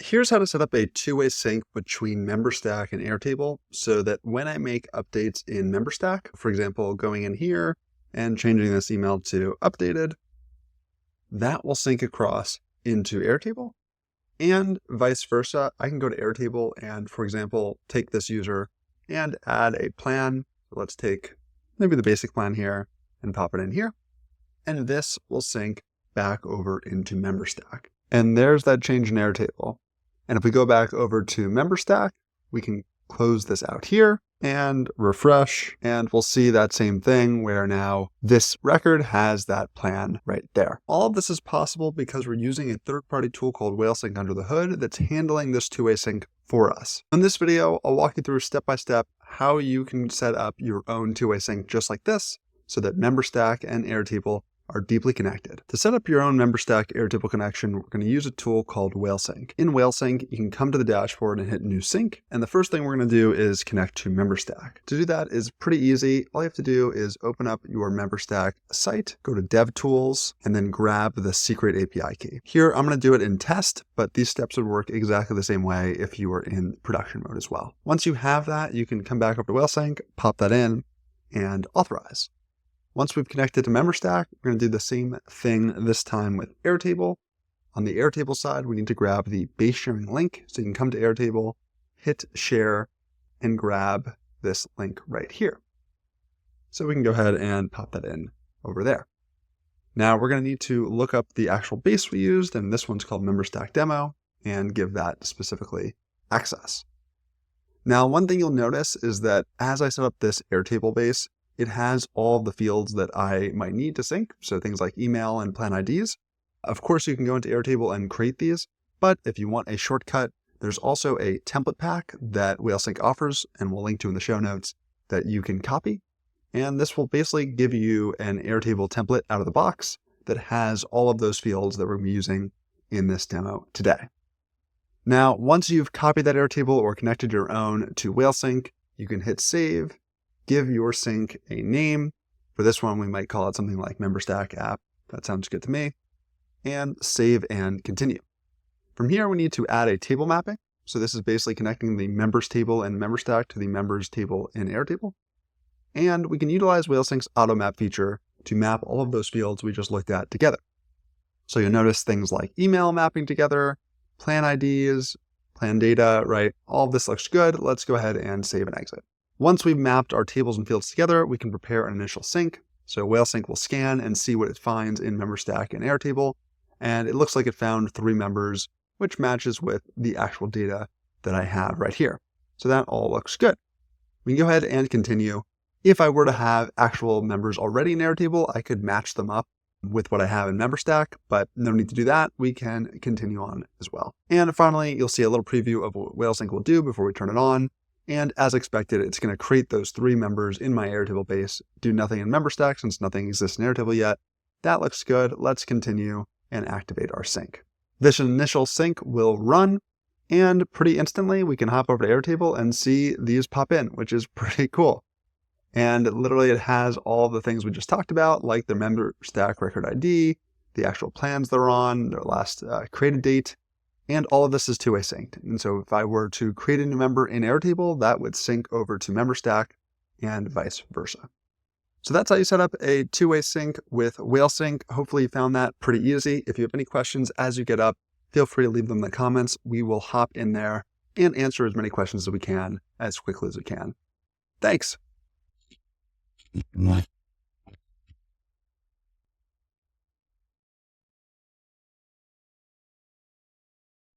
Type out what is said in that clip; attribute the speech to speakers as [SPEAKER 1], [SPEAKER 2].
[SPEAKER 1] Here's how to set up a two-way sync between Memberstack and Airtable so that when I make updates in Memberstack, for example, going in here and changing this email to updated, that will sync across into Airtable, and vice versa. I can go to Airtable and, for example, take this user and add a plan. Let's take maybe the basic plan here and pop it in here. And this will sync back over into Memberstack. And there's that change in Airtable. And if we go back over to Memberstack, we can close this out here and refresh, and we'll see that same thing where now this record has that plan right there. All of this is possible because we're using a third-party tool called Whalesync under the hood that's handling this two-way sync for us. In this video, I'll walk you through step-by-step how you can set up your own two-way sync just like this so that Memberstack and Airtable are deeply connected. To set up your own Memberstack Airtable connection, we're going to use a tool called Whalesync. In Whalesync, you can come to the dashboard and hit New Sync, and the first thing we're going to do is connect to Memberstack. To do that is pretty easy. All you have to do is open up your Memberstack site, go to DevTools, and then grab the secret API key. Here, I'm going to do it in test, but these steps would work exactly the same way if you were in production mode as well. Once you have that, you can come back up to Whalesync, pop that in, and authorize. Once we've connected to Memberstack, we're going to do the same thing this time with Airtable. On the Airtable side, we need to grab the base sharing link. So you can come to Airtable, hit share, and grab this link right here. So we can go ahead and pop that in over there. Now we're going to need to look up the actual base we used, and this one's called Memberstack Demo, and give that specifically access. Now, one thing you'll notice is that as I set up this Airtable base, it has all of the fields that I might need to sync, so things like email and plan IDs. Of course, you can go into Airtable and create these, but if you want a shortcut, there's also a template pack that Whalesync offers, and we'll link to in the show notes, that you can copy. And this will basically give you an Airtable template out of the box that has all of those fields that we're going to be using in this demo today. Now, once you've copied that Airtable or connected your own to Whalesync, you can hit save. Give your sync a name. For this one, we might call it something like Memberstack app. That sounds good to me. And save and continue. From here, we need to add a table mapping. So this is basically connecting the members table in Memberstack to the members table in Airtable. And we can utilize Whalesync's auto map feature to map all of those fields we just looked at together. So you'll notice things like email mapping together, plan IDs, plan data, right? All of this looks good. Let's go ahead and save and exit. Once we've mapped our tables and fields together, we can prepare an initial sync. So Whalesync will scan and see what it finds in Memberstack and Airtable. And it looks like it found 3 members, which matches with the actual data that I have right here. So that all looks good. We can go ahead and continue. If I were to have actual members already in Airtable, I could match them up with what I have in Memberstack, but no need to do that. We can continue on as well. And finally, you'll see a little preview of what Whalesync will do before we turn it on. And as expected, it's going to create those 3 members in my Airtable base, do nothing in Memberstack since nothing exists in Airtable yet. That looks good. Let's continue and activate our sync. This initial sync will run, and pretty instantly we can hop over to Airtable and see these pop in, which is pretty cool. And literally it has all the things we just talked about, like the Memberstack record ID, the actual plans they're on, their last created date, and all of this is two-way synced. And so if I were to create a new member in Airtable, that would sync over to Memberstack and vice versa. So that's how you set up a two-way sync with Whalesync. Hopefully you found that pretty easy. If you have any questions as you get up, feel free to leave them in the comments. We will hop in there and answer as many questions as we can as quickly as we can. Thanks.